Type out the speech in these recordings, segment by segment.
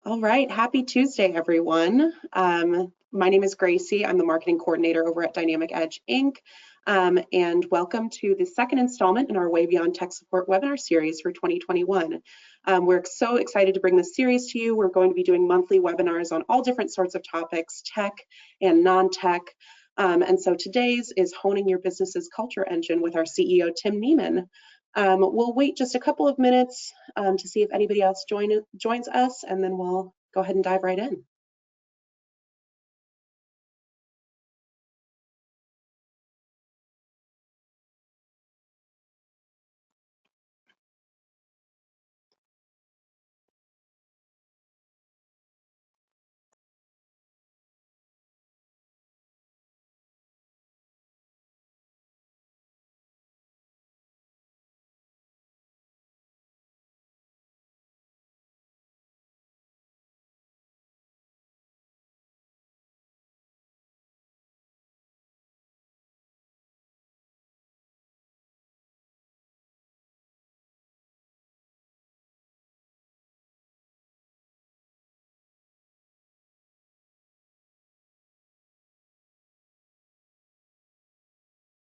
All right, happy Tuesday, everyone. My name is Gracie. I'm the marketing coordinator over at Dynamic Edge Inc. And welcome to the second installment in our Way Beyond Tech Support webinar series for 2021. We're so excited to bring this series to you. We're going to be doing monthly webinars on all different sorts of topics, tech and non-tech. And so today's is Honing Your Business's Culture Engine with our CEO, Tim Neiman. We'll wait just a couple of minutes to see if anybody else joins us, and then we'll go ahead and dive right in.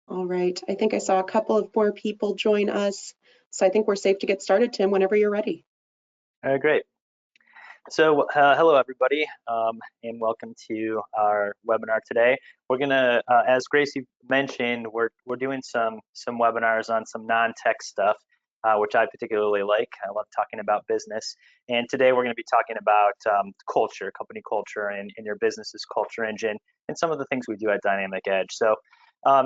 All right, I think I saw a couple of more people join us, so I think we're safe to get started, Tim, whenever you're ready. Great. So hello, everybody, and welcome to our webinar today. We're gonna, as Gracie mentioned, we're doing some webinars on some non-tech stuff, which I particularly like. I love talking about business, and today we're going to be talking about culture, company culture, and your business's culture engine, and some of the things we do at Dynamic Edge. So.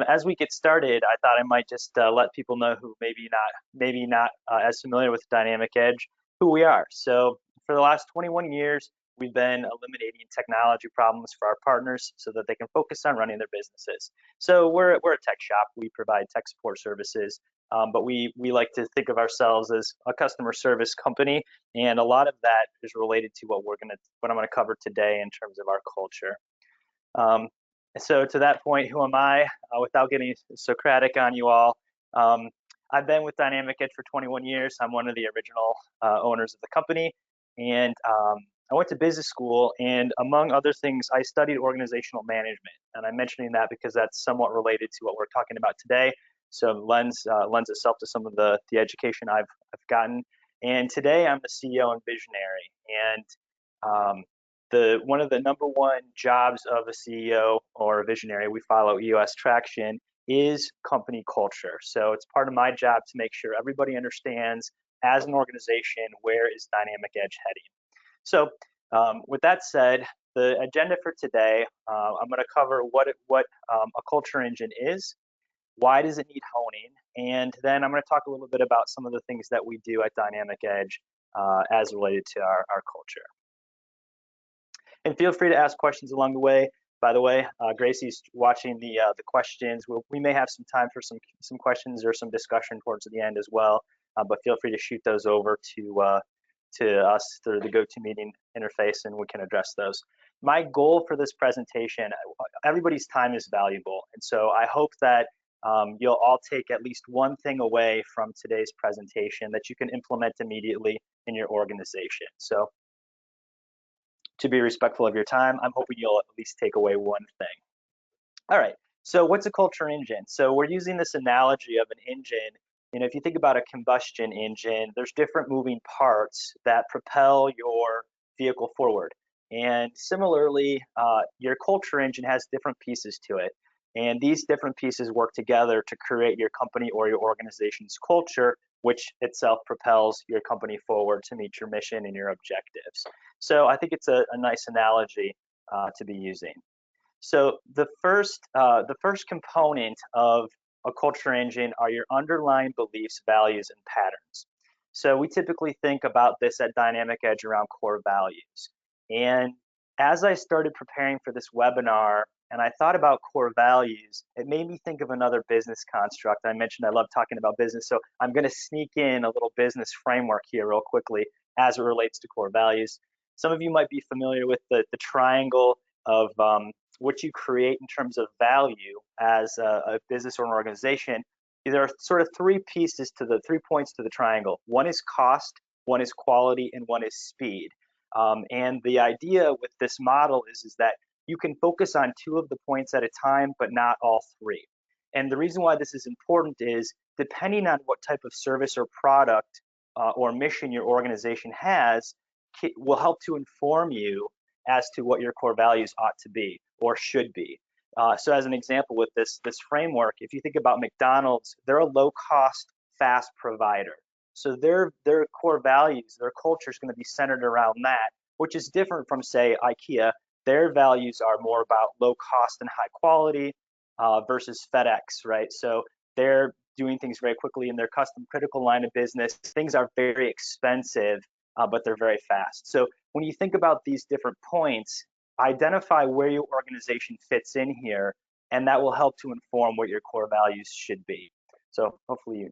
As we get started, I thought I might just let people know who maybe not as familiar with Dynamic Edge, who we are. So for the last 21 years, we've been eliminating technology problems for our partners so that they can focus on running their businesses. So we're a tech shop. We provide tech support services, but we like to think of ourselves as a customer service company, and a lot of that is related to what I'm gonna cover today in terms of our culture. So to that point, who am I? Without getting Socratic on you all, I've been with Dynamic Edge for 21 years. I'm one of the original owners of the company, and I went to business school, and among other things, I studied organizational management. And I'm mentioning that because that's somewhat related to what we're talking about today. So lends itself to some of the education I've gotten. And today I'm the CEO and visionary. And one of the number one jobs of a CEO or a visionary, we follow EOS Traction, is company culture. So it's part of my job to make sure everybody understands, as an organization, where is Dynamic Edge heading. So with that said, the agenda for today, I'm going to cover what a culture engine is, why does it need honing, and then I'm going to talk a little bit about some of the things that we do at Dynamic Edge as related to our culture. And feel free to ask questions along the way. By the way, Gracie's watching the questions. We may have some time for some questions or some discussion towards the end as well. But feel free to shoot those over to us through the GoToMeeting interface, and we can address those. My goal for this presentation, everybody's time is valuable, and so I hope that you'll all take at least one thing away from today's presentation that you can implement immediately in your organization. So, to be respectful of your time, I'm hoping you'll at least take away one thing. All right, so what's a culture engine? So we're using this analogy of an engine. You know, if you think about a combustion engine, there's different moving parts that propel your vehicle forward. And similarly, your culture engine has different pieces to it. And these different pieces work together to create your company or your organization's culture, which itself propels your company forward to meet your mission and your objectives. So I think it's a nice analogy to be using. So the first component of a culture engine are your underlying beliefs, values, and patterns. So we typically think about this at Dynamic Edge around core values. And as I started preparing for this webinar and I thought about core values, it made me think of another business construct. I mentioned I love talking about business, so I'm going to sneak in a little business framework here real quickly as it relates to core values. Some of you might be familiar with the triangle of what you create in terms of value as a business or an organization. There are sort of three points to the triangle. One is cost, one is quality, and one is speed. And the idea with this model is that you can focus on 2 of the points at a time, but not all 3. And the reason why this is important is depending on what type of service or product or mission your organization has, will help to inform you as to what your core values ought to be or should be. So as an example with this framework, if you think about McDonald's, they're a low-cost, fast provider. So their core values, their culture is going to be centered around that, which is different from, say, IKEA. Their values are more about low cost and high quality versus FedEx, right? So they're doing things very quickly in their custom critical line of business. Things are very expensive, but they're very fast. So when you think about these different points, identify where your organization fits in here, and that will help to inform what your core values should be. So hopefully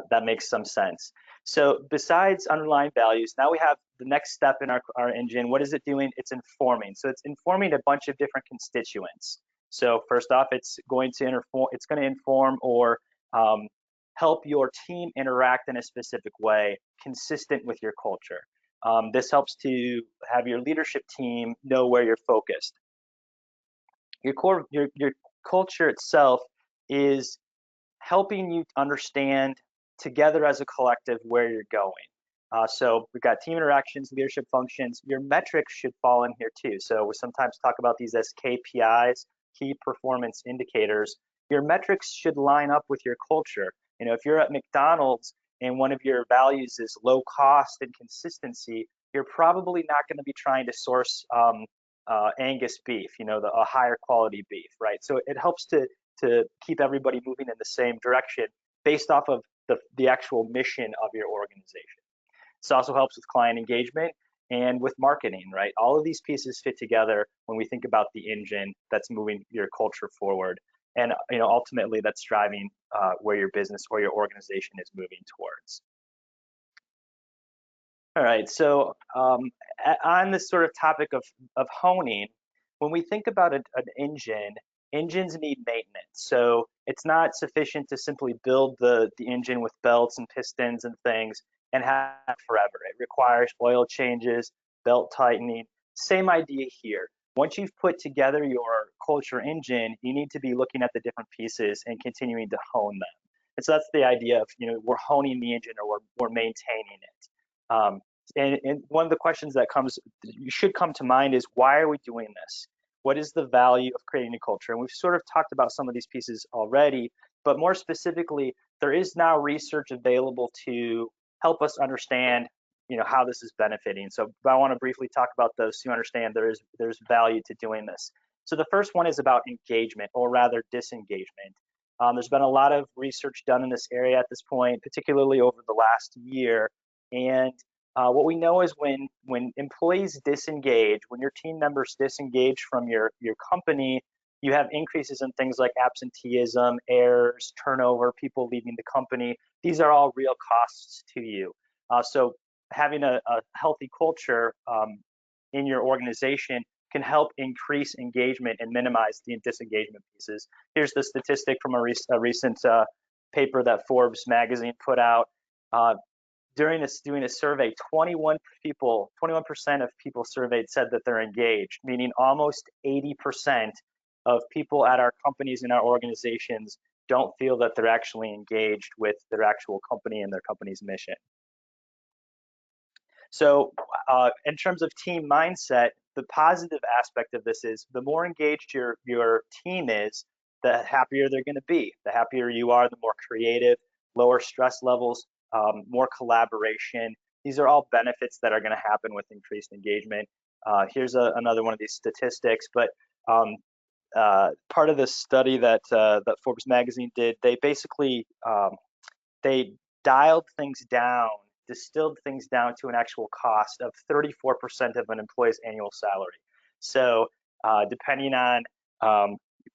that makes some sense. So besides underlying values, now we have the next step in our engine. What is it doing? It's informing. So it's informing a bunch of different constituents. So first off, it's going to inform or help your team interact in a specific way consistent with your culture. This helps to have your leadership team know where you're focused. Your culture itself is helping you understand together as a collective where you're going. So we've got team interactions, leadership functions. Your metrics should fall in here too. So we sometimes talk about these as KPIs, key performance indicators. Your metrics should line up with your culture. You know, if you're at McDonald's and one of your values is low cost and consistency, you're probably not going to be trying to source Angus beef, you know, a higher quality beef, right? So it helps to keep everybody moving in the same direction based off of the actual mission of your organization. This also helps with client engagement and with marketing, right? All of these pieces fit together when we think about the engine that's moving your culture forward. And you know, ultimately that's driving where your business or your organization is moving towards. All right, so on this sort of topic of honing, when we think about an engine, engines need maintenance. So it's not sufficient to simply build the engine with belts and pistons and things and have it forever. It requires oil changes, belt tightening. Same idea here. Once you've put together your culture engine, you need to be looking at the different pieces and continuing to hone them. And so that's the idea of, you know, we're honing the engine or we're maintaining it. And one of the questions that should come to mind is, why are we doing this? What is the value of creating a culture? And we've sort of talked about some of these pieces already, but more specifically, there is now research available to help us understand, you know, how this is benefiting. So I want to briefly talk about those so you understand there's value to doing this. So the first one is about engagement, or rather disengagement. There's been a lot of research done in this area at this point, particularly over the last year. And what we know is when employees disengage, when your team members disengage from your company, you have increases in things like absenteeism, errors, turnover, people leaving the company. These are all real costs to you. So having a healthy culture in your organization can help increase engagement and minimize the disengagement pieces. Here's the statistic from a recent paper that Forbes magazine put out. During doing a survey, 21% of people surveyed said that they're engaged, meaning almost 80% of people at our companies and our organizations don't feel that they're actually engaged with their actual company and their company's mission. So in terms of team mindset, the positive aspect of this is the more engaged your team is, the happier they're going to be. The happier you are, the more creative, lower stress levels, more collaboration. These are all benefits that are going to happen with increased engagement. Here's another one of these statistics, but part of this study that Forbes magazine did, they basically they dialed things down, distilled things down to an actual cost of 34% of an employee's annual salary. So depending on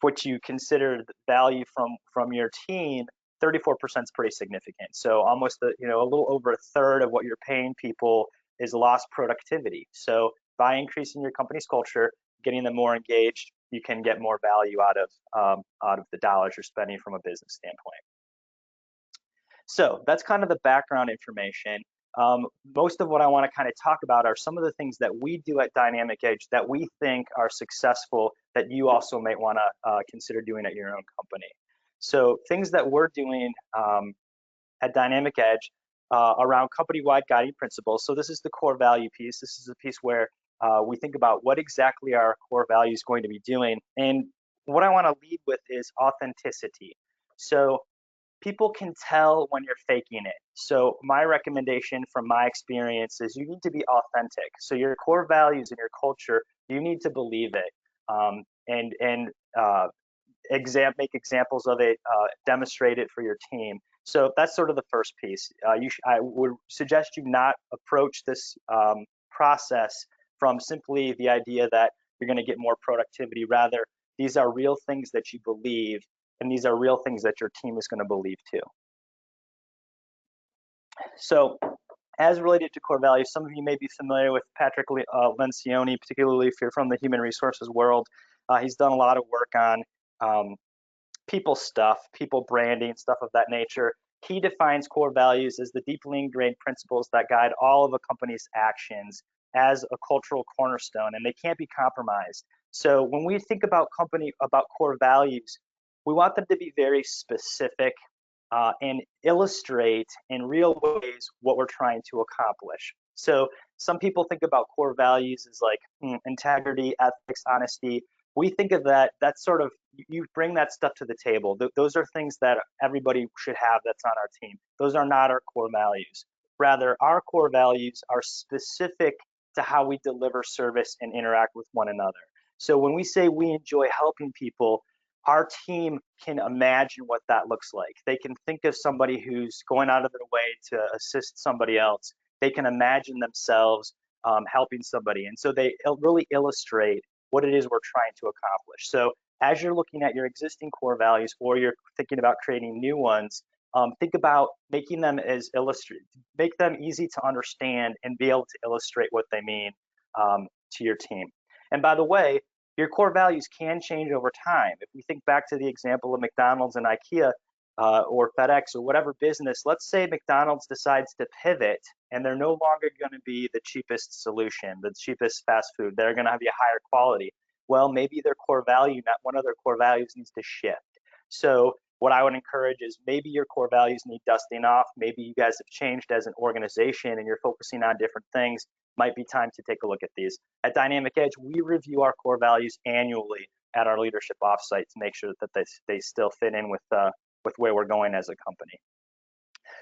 what you consider value from your team, 34% is pretty significant. So almost a little over a third of what you're paying people is lost productivity. So by increasing your company's culture, getting them more engaged, you can get more value out of the dollars you're spending from a business standpoint. So that's kind of the background information. most of what I want to kind of talk about are some of the things that we do at Dynamic Edge that we think are successful that you also might want to consider doing at your own company. So things that we're doing at Dynamic Edge around company-wide guiding principles. So this is the core value piece. This is a piece where we think about what exactly our core value is going to be doing. And what I want to lead with is authenticity. So people can tell when you're faking it. So my recommendation from my experience is you need to be authentic. So your core values and your culture, you need to believe it. Make examples of it, demonstrate it for your team. So that's sort of the first piece. I would suggest you not approach this process from simply the idea that you're going to get more productivity. Rather, these are real things that you believe, and these are real things that your team is going to believe too. So as related to core values, some of you may be familiar with Patrick Lencioni, particularly if you're from the human resources world. He's done a lot of work on people stuff, people branding, stuff of that nature. He defines core values as the deeply ingrained principles that guide all of a company's actions as a cultural cornerstone, and they can't be compromised. So when we think about core values, we want them to be very specific and illustrate in real ways what we're trying to accomplish. So some people think about core values as like integrity, ethics, honesty. We think of that's sort of, you bring that stuff to the table. Those are things that everybody should have that's on our team. Those are not our core values. Rather, our core values are specific to how we deliver service and interact with one another. So when we say we enjoy helping people, our team can imagine what that looks like. They can think of somebody who's going out of their way to assist somebody else. They can imagine themselves helping somebody. And so they really illustrate what it is we're trying to accomplish. So as you're looking at your existing core values or you're thinking about creating new ones, think about making them make them easy to understand and be able to illustrate what they mean to your team. And by the way, your core values can change over time. If we think back to the example of McDonald's and IKEA or FedEx or whatever business, let's say McDonald's decides to pivot and they're no longer going to be the cheapest solution, the cheapest fast food. They're going to be a higher quality. Well, maybe their core value, not one of their core values, needs to shift. So what I would encourage is maybe your core values need dusting off. Maybe you guys have changed as an organization and you're focusing on different things. Might be time to take a look at these. At Dynamic Edge, we review our core values annually at our leadership offsite to make sure that they still fit in with where we're going as a company.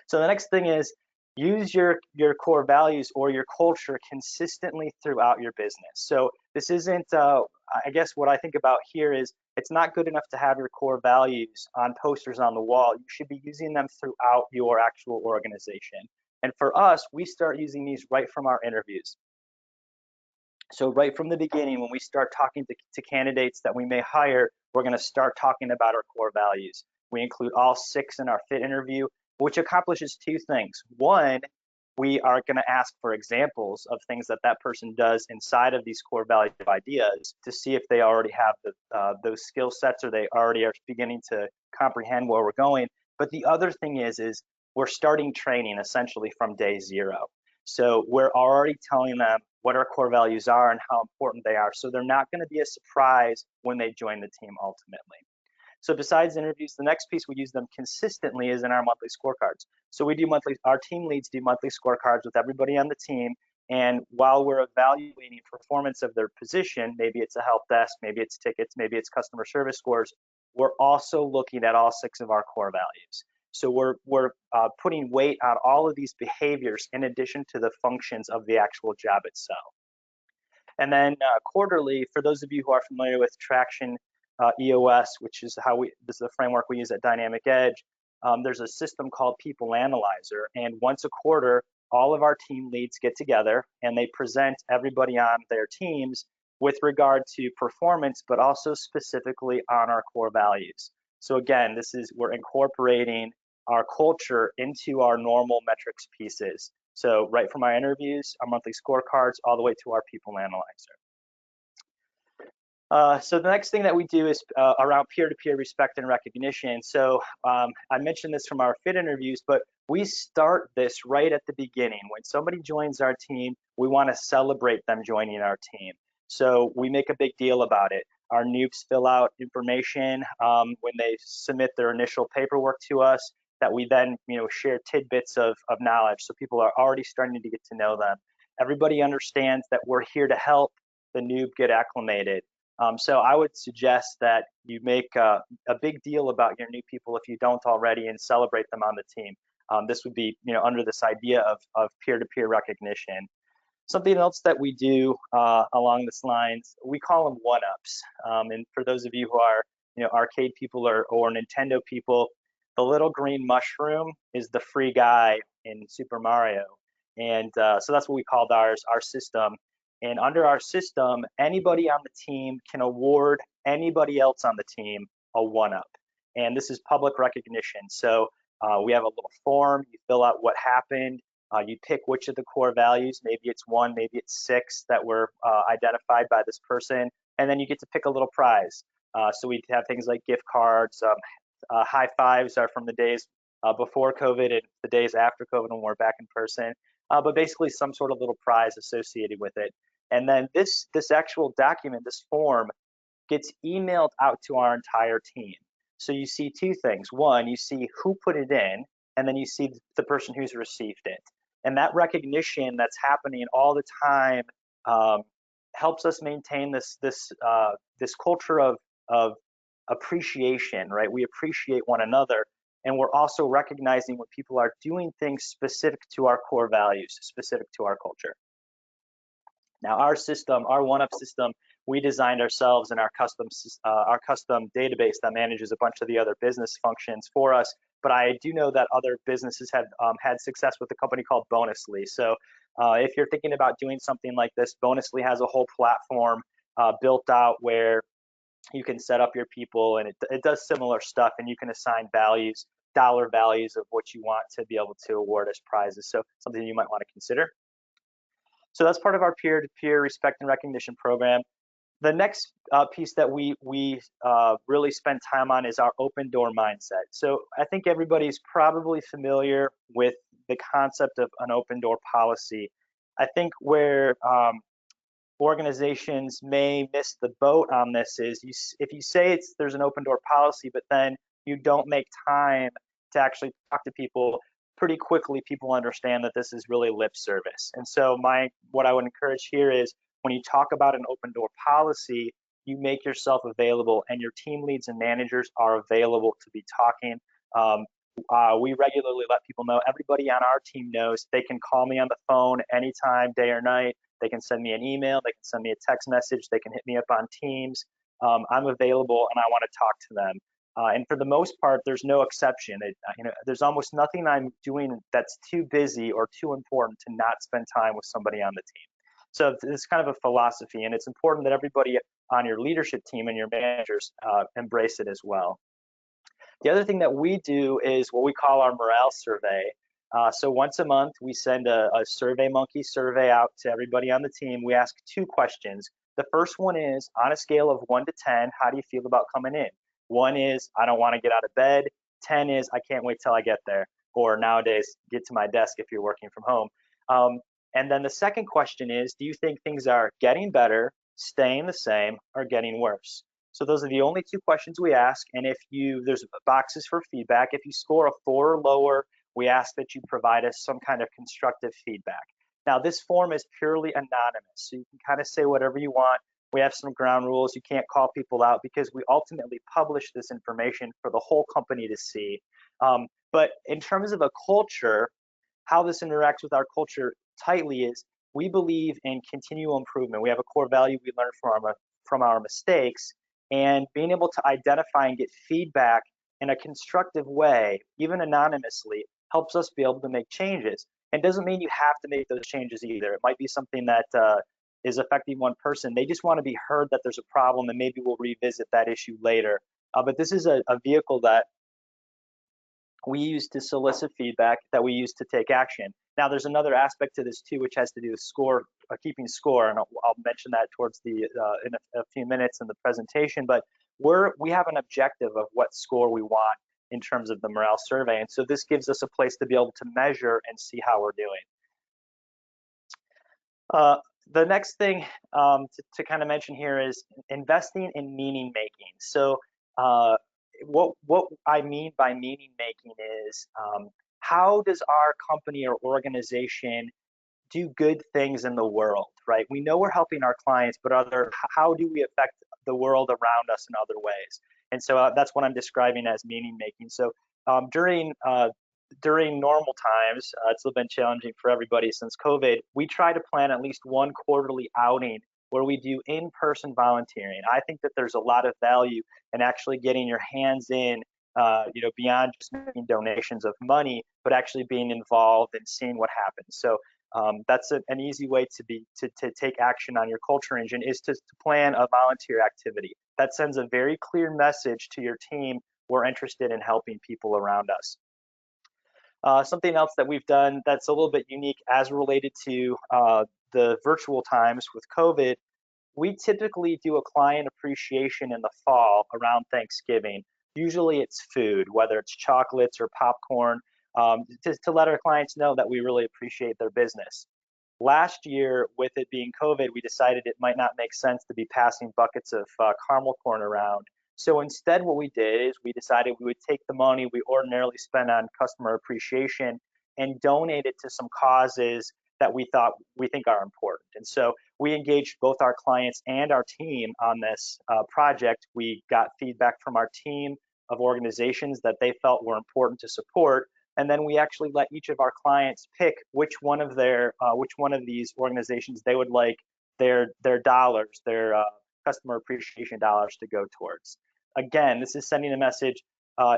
So the next thing is use your core values or your culture consistently throughout your business. So this isn't, I guess what I think about here is it's not good enough to have your core values on posters on the wall. You should be using them throughout your actual organization. And for us, we start using these right from our interviews. So right from the beginning, when we start talking to candidates that we may hire, we're going to start talking about our core values. We include all 6 in our fit interview, which accomplishes 2 things. One, we are going to ask for examples of things that person does inside of these core value ideas to see if they already have those skill sets or they already are beginning to comprehend where we're going. But the other thing is we're starting training essentially from day 0. So we're already telling them what our core values are and how important they are. So they're not going to be a surprise when they join the team ultimately. So besides interviews, the next piece we use them consistently is in our monthly scorecards. So we do our team leads do monthly scorecards with everybody on the team. And while we're evaluating performance of their position, maybe it's a help desk, maybe it's tickets, maybe it's customer service scores, we're also looking at all 6 of our core values. So we're putting weight on all of these behaviors in addition to the functions of the actual job itself. And then quarterly, for those of you who are familiar with Traction EOS, which is this is the framework we use at Dynamic Edge, there's a system called People Analyzer. And once a quarter, all of our team leads get together and they present everybody on their teams with regard to performance, but also specifically on our core values. So again, we're incorporating our culture into our normal metrics pieces. So right from our interviews, our monthly scorecards, all the way to our People Analyzer. So the next thing that we do is around peer-to-peer respect and recognition. So I mentioned this from our fit interviews, but we start this right at the beginning. When somebody joins our team, we want to celebrate them joining our team. So we make a big deal about it. Our noobs fill out information when they submit their initial paperwork to us that we then share tidbits of knowledge. So people are already starting to get to know them. Everybody understands that we're here to help the noob get acclimated. So I would suggest that you make a big deal about your new people if you don't already, and celebrate them on the team. This would be, under this idea of peer-to-peer recognition. Something else that we do along this lines, we call them one-ups. And for those of you who are, arcade people or Nintendo people, the little green mushroom is the free guy in Super Mario. And so that's what we called our system. And under our system, anybody on the team can award anybody else on the team a one-up. And this is public recognition. So we have a little form, you fill out what happened, you pick which of the core values, maybe it's 1, maybe it's 6 that were identified by this person, and then you get to pick a little prize. So we have things like gift cards, high fives are from the days before COVID and the days after COVID when we're back in person, but basically some sort of little prize associated with it. And then this actual document, this form, gets emailed out to our entire team. So you see two things. One, you see who put it in, and then you see the person who's received it. And that recognition that's happening all the time helps us maintain this culture of appreciation, right? We appreciate one another, and we're also recognizing when people are doing things specific to our core values, specific to our culture. Now, our system, our one-up system, we designed ourselves in our custom database that manages a bunch of the other business functions for us. But I do know that other businesses have had success with a company called Bonusly. So if you're thinking about doing something like this, Bonusly has a whole platform built out where you can set up your people, and it does similar stuff, and you can assign values, dollar values of what you want to be able to award as prizes. So something you might want to consider. So that's part of our peer-to-peer respect and recognition program. The next piece that we really spend time on is our open door mindset. So I think everybody's probably familiar with the concept of an open door policy. I think where organizations may miss the boat on this is if you say there's an open door policy, but then you don't make time to actually talk to people, pretty quickly people understand that this is really lip service. And so what I would encourage here is when you talk about an open door policy, you make yourself available, and your team leads and managers are available to be talking. We regularly let people know, everybody on our team knows they can call me on the phone anytime, day or night. They can send me an email, they can send me a text message, they can hit me up on Teams. I'm available and I want to talk to them. And for the most part, there's no exception. There's almost nothing I'm doing that's too busy or too important to not spend time with somebody on the team. So it's kind of a philosophy, and it's important that everybody on your leadership team and your managers embrace it as well. The other thing that we do is what we call our morale survey. So once a month, we send a SurveyMonkey survey out to everybody on the team. We ask 2 questions. The first one is, on a scale of 1 to 10, how do you feel about coming in? 1 is, I don't want to get out of bed. 10 is, I can't wait till I get there. Or nowadays, get to my desk if you're working from home. And then the second question is, do you think things are getting better, staying the same, or getting worse? So those are the only 2 questions we ask. And there's boxes for feedback. If you score a 4 or lower, we ask that you provide us some kind of constructive feedback. Now, this form is purely anonymous, so you can kind of say whatever you want. We have some ground rules. You can't call people out because we ultimately publish this information for the whole company to see. But in terms of a culture, how this interacts with our culture tightly is we believe in continual improvement. We have a core value we learn from our mistakes, and being able to identify and get feedback in a constructive way, even anonymously, helps us be able to make changes. And doesn't mean you have to make those changes either. It might be something that is affecting one person. They just want to be heard that there's a problem, and maybe we'll revisit that issue later. But this is a vehicle that we use to solicit feedback that we use to take action. Now, there's another aspect to this too, which has to do with keeping score, and I'll mention that towards the in a few minutes in the presentation. But we have an objective of what score we want in terms of the morale survey, and so this gives us a place to be able to measure and see how we're doing. The next thing to kind of mention here is investing in meaning making. So what I mean by meaning making is how does our company or organization do good things in the world, right? We know we're helping our clients, but how do we affect the world around us in other ways? And so that's what I'm describing as meaning making. So during normal times, it's been challenging for everybody since COVID, we try to plan at least one quarterly outing where we do in-person volunteering. I think that there's a lot of value in actually getting your hands in, beyond just making donations of money, but actually being involved and seeing what happens. So that's an easy way to take action on your culture engine is to plan a volunteer activity. That sends a very clear message to your team. We're interested in helping people around us. Something else that we've done that's a little bit unique as related to the virtual times with COVID, we typically do a client appreciation in the fall around Thanksgiving. Usually it's food, whether it's chocolates or popcorn, to let our clients know that we really appreciate their business. Last year, with it being COVID, we decided it might not make sense to be passing buckets of caramel corn around. So instead, what we did is we decided we would take the money we ordinarily spend on customer appreciation and donate it to some causes that we think are important. And so we engaged both our clients and our team on this project. We got feedback from our team of organizations that they felt were important to support. And then we actually let each of our clients pick which one of these organizations they would like their dollars, their customer appreciation dollars to go towards. Again, this is sending a message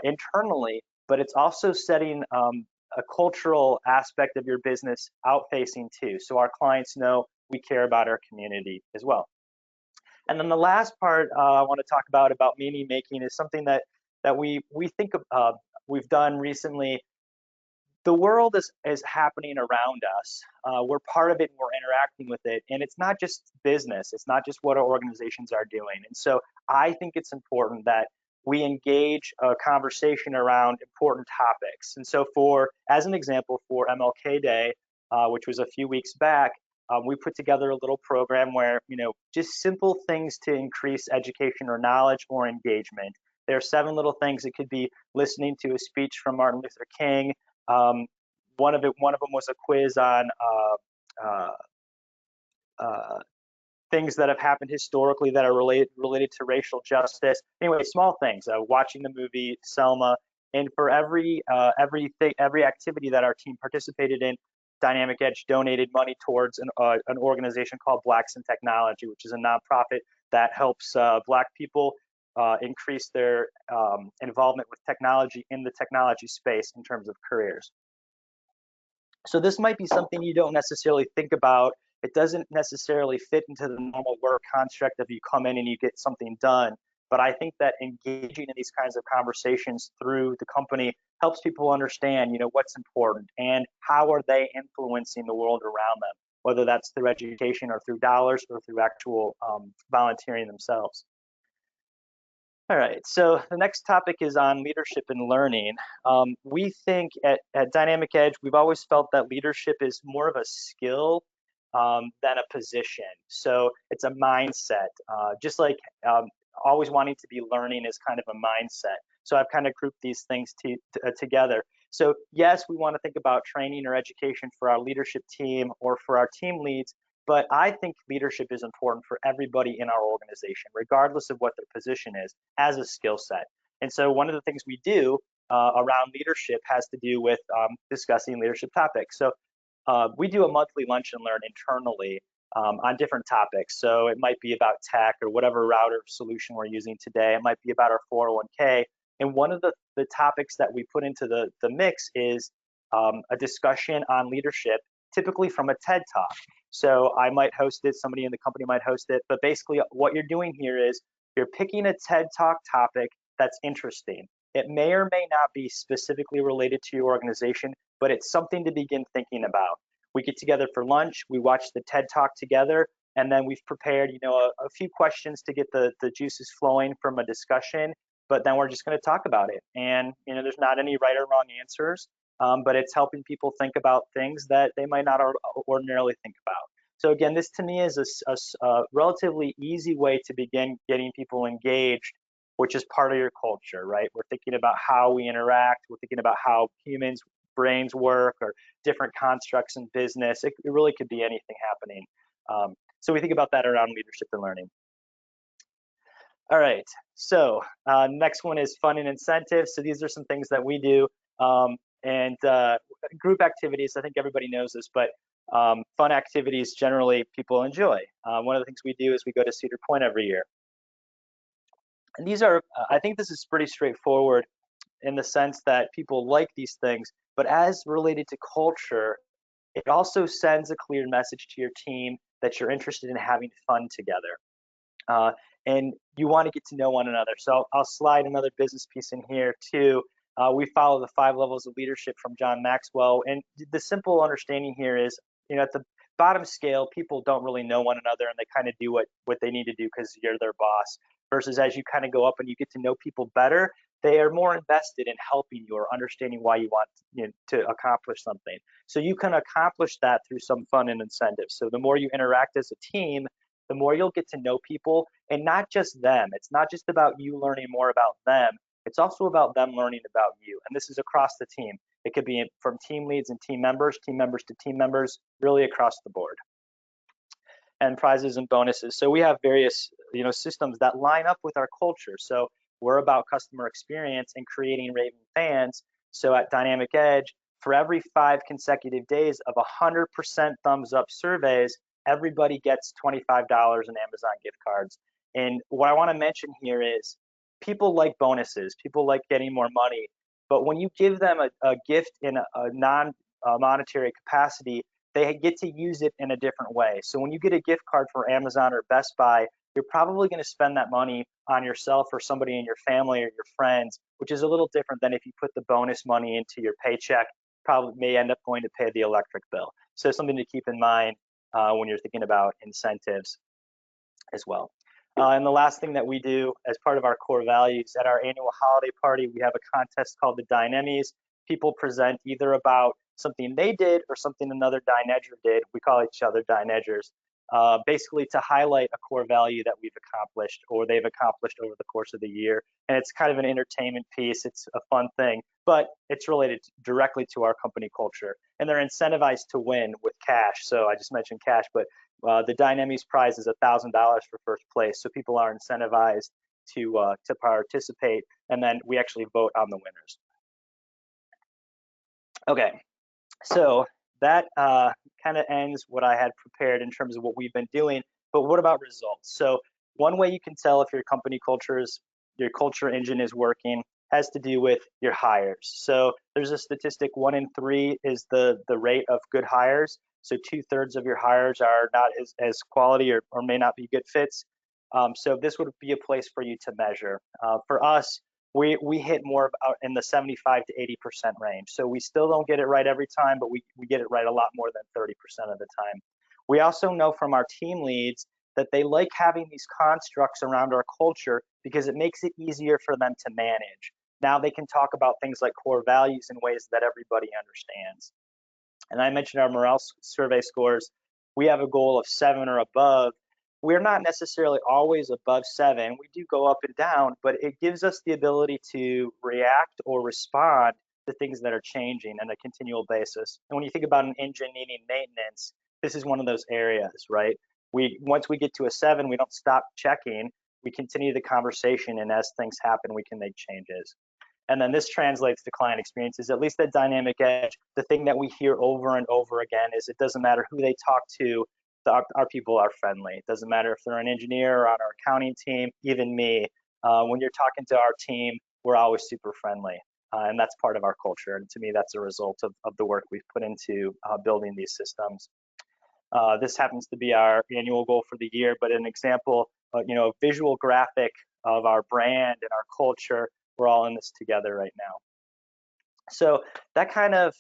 internally, but it's also setting a cultural aspect of your business out-facing too. So our clients know we care about our community as well. And then the last part I want to talk about meaning making is something that we think we've done recently. The world is happening around us. We're part of it and we're interacting with it. And it's not just business. It's not just what our organizations are doing. And so I think it's important that we engage a conversation around important topics. And so as an example, for MLK Day, which was a few weeks back, we put together a little program where, just simple things to increase education or knowledge or engagement. There are 7 little things. It could be listening to a speech from Martin Luther King. One of them was a quiz on things that have happened historically that are related to racial justice. Anyway, small things. Watching the movie Selma, and for every activity that our team participated in, Dynamic Edge donated money towards an organization called Blacks in Technology, which is a nonprofit that helps Black people increase their involvement with technology in the technology space in terms of careers. So this might be something you don't necessarily think about. It doesn't necessarily fit into the normal work construct of you come in and you get something done. But I think that engaging in these kinds of conversations through the company helps people understand, what's important and how are they influencing the world around them, whether that's through education or through dollars or through actual volunteering themselves. All right, so the next topic is on leadership and learning. We think at Dynamic Edge, we've always felt that leadership is more of a skill than a position. So it's a mindset, just like always wanting to be learning is kind of a mindset. So I've kind of grouped these things together. So yes, we want to think about training or education for our leadership team or for our team leads, but I think leadership is important for everybody in our organization, regardless of what their position is, as a skill set. And so one of the things we do around leadership has to do with discussing leadership topics. So we do a monthly lunch and learn internally on different topics. So it might be about tech or whatever router solution we're using today. It might be about our 401k. And one of the topics that we put into the mix is a discussion on leadership, typically from a TED Talk. So I might host it, somebody in the company might host it, but basically what you're doing here is you're picking a TED Talk topic that's interesting. It may or may not be specifically related to your organization, but it's something to begin thinking about. We get together for lunch, we watch the TED Talk together, and then we've prepared, a few questions to get the juices flowing from a discussion, but then we're just going to talk about it. And, there's not any right or wrong answers, but it's helping people think about things that they might not ordinarily think about. So again, this to me is a relatively easy way to begin getting people engaged, which is part of your culture, right? We're thinking about how we interact. We're thinking about how humans' brains work or different constructs in business. It really could be anything happening. So we think about that around leadership and learning. All right, so next one is fun and incentives. So these are some things that we do. And group activities, I think everybody knows this, but fun activities generally people enjoy. One of the things we do is we go to Cedar Point every year. And these are, I think this is pretty straightforward in the sense that people like these things, but as related to culture, it also sends a clear message to your team that you're interested in having fun together. And you want to get to know one another. So I'll slide another business piece in here too. We follow the 5 levels of leadership from John Maxwell. And the simple understanding here is, at the bottom scale, people don't really know one another and they kind of do what they need to do because you're their boss. Versus as you kind of go up and you get to know people better, they are more invested in helping you or understanding why you want to accomplish something. So you can accomplish that through some fun and incentives. So the more you interact as a team, the more you'll get to know people, and not just them. It's not just about you learning more about them. It's also about them learning about you. And this is across the team. It could be from team leads and team members to team members, really across the board. And prizes and bonuses. So we have various, systems that line up with our culture. So we're about customer experience and creating raving fans. So at Dynamic Edge, for every 5 consecutive days of 100% thumbs up surveys, everybody gets $25 in Amazon gift cards. And what I want to mention here is people like bonuses, people like getting more money, but when you give them a gift in a non-monetary capacity, they get to use it in a different way. So when you get a gift card for Amazon or Best Buy, you're probably going to spend that money on yourself or somebody in your family or your friends, which is a little different than if you put the bonus money into your paycheck, probably may end up going to pay the electric bill. So something to keep in mind when you're thinking about incentives as well. And the last thing that we do as part of our core values, at our annual holiday party, we have a contest called the Dynemies. People present either about something they did or something another Dynedger did. We call each other Dynedgers, basically to highlight a core value that we've accomplished or they've accomplished over the course of the year. And it's kind of an entertainment piece. It's a fun thing, but it's related directly to our company culture. And they're incentivized to win with cash. So I just mentioned cash, but the Dynemies prize is $1,000 for first place. So people are incentivized to participate, and then we actually vote on the winners. Okay, so that kind of ends what I had prepared in terms of what we've been doing, but what about results? So one way you can tell if your culture engine is working has to do with your hires. So there's a statistic, 1 in 3 is the rate of good hires. So 2/3 of your hires are not as quality or may not be good fits. So this would be a place for you to measure. For us, we hit more about in the 75 to 80% range. So we still don't get it right every time, but we get it right a lot more than 30% of the time. We also know from our team leads that they like having these constructs around our culture because it makes it easier for them to manage. Now they can talk about things like core values in ways that everybody understands. And I mentioned our morale survey scores. We have a goal of 7 or above. We're not necessarily always above 7. We do go up and down, but it gives us the ability to react or respond to things that are changing on a continual basis. And when you think about an engine needing maintenance, this is one of those areas, right? Once we get to a 7, we don't stop checking. We continue the conversation, and as things happen, we can make changes. And then this translates to client experiences. At least at Dynamic Edge, the thing that we hear over and over again is it doesn't matter who they talk to, our people are friendly. It doesn't matter if they're an engineer or on our accounting team, even me. When you're talking to our team, we're always super friendly. And that's part of our culture. And to me, that's a result of the work we've put into building these systems. This happens to be our annual goal for the year, but an example, a visual graphic of our brand and our culture. we're all in this together right now. So that kind of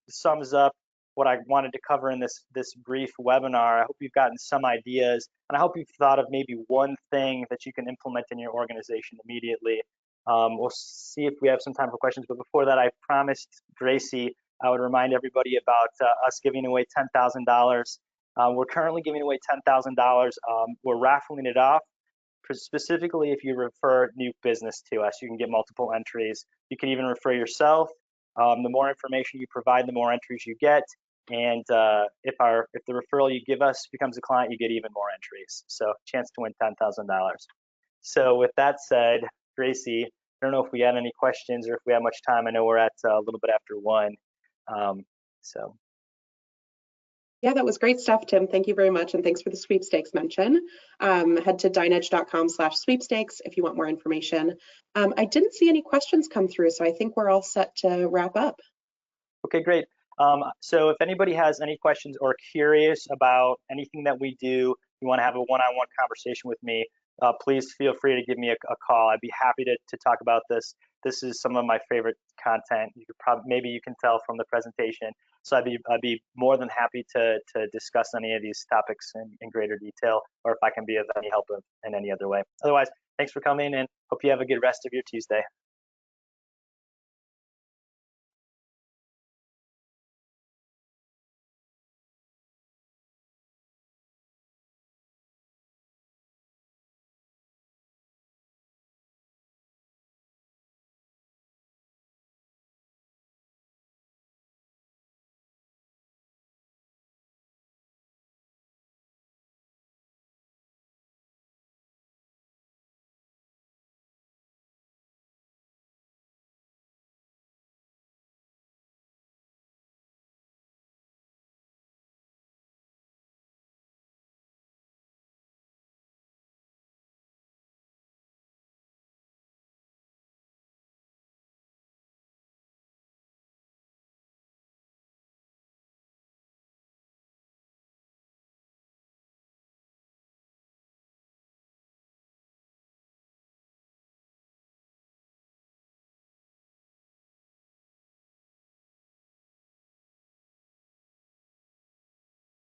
sums up what I wanted to cover in this brief webinar. I hope you've gotten some ideas, and I hope you've thought of maybe one thing that you can implement in your organization immediately. We'll see if we have some time for questions, but before that, I promised Gracie I would remind everybody about us giving away $10,000. We're currently giving away $10,000. We're raffling it off. Specifically, if you refer new business to us, you can get multiple entries. You can even refer yourself. The more information you provide, the more entries you get. And if the referral you give us becomes a client, you get even more entries. So chance to win $10,000. So with that said, Gracie, I don't know if we had any questions or if we have much time. I know we're at a little bit after 1. So. Yeah, that was great stuff, Tim. Thank you very much. And thanks for the sweepstakes mention. Head to dinedge.com/sweepstakes if you want more information. I didn't see any questions come through, so I think we're all set to wrap up. Okay, great. So if anybody has any questions or curious about anything that we do, you want to have a one-on-one conversation with me, please feel free to give me a call. I'd be happy to talk about this. This is some of my favorite content. You could maybe you can tell from the presentation. So I'd be more than happy to discuss any of these topics in greater detail, or if I can be of any help in any other way. Otherwise, thanks for coming, and hope you have a good rest of your Tuesday.